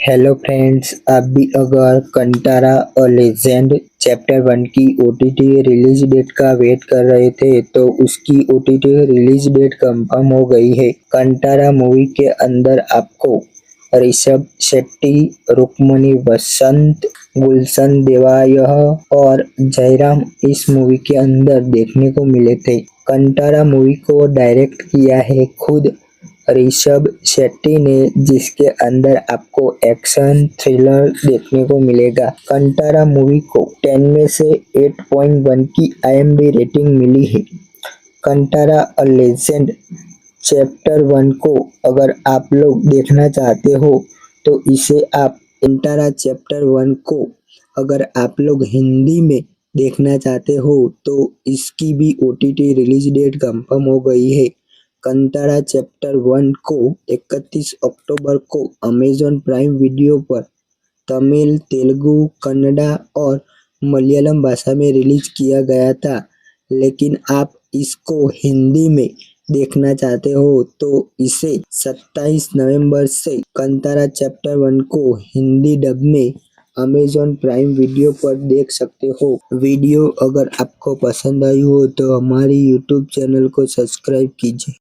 Hello friends, आप भी अगर कंटारा अ लेजेंड चैप्टर 1 की ओटीटी रिलीज डेट का वेट कर रहे थे तो उसकी ओटीटी रिलीज डेट कंफर्म हो गई है। कंटारा मूवी के अंदर आपको ऋषभ शेट्टी, रुक्मणी वसंत, गुलशन देवायह और जयराम इस मूवी के अंदर देखने को मिले थे। कंटारा मूवी को डायरेक्ट किया है खुद ऋषभ शेट्टी ने, जिसके अंदर आपको एक्शन थ्रिलर देखने को मिलेगा। कंटारा मूवी को 10 में से 8.1 की IMDb रेटिंग मिली है। कंटारा अ लेजेंड चैप्टर 1 को अगर आप लोग देखना चाहते हो तो इसे आप कंटारा चैप्टर 1 को अगर आप लोग हिंदी में देखना चाहते हो तो इसकी भी OTT रिलीज डेट कंफर्म हो गई है। कंटारा चैप्टर 1 को 31 अक्टूबर को अमेज़न प्राइम वीडियो पर तमिल, तेलुगु, कन्नड़ा और मलयालम भाषा में रिलीज किया गया था, लेकिन आप इसको हिंदी में देखना चाहते हो तो इसे 27 नवंबर से कंटारा चैप्टर 1 को हिंदी डब में अमेज़न प्राइम वीडियो पर देख सकते हो। वीडियो अगर आपको पसंद आई हो तो हमारी यूट्यूब चैनल को सब्सक्राइब कीजिए।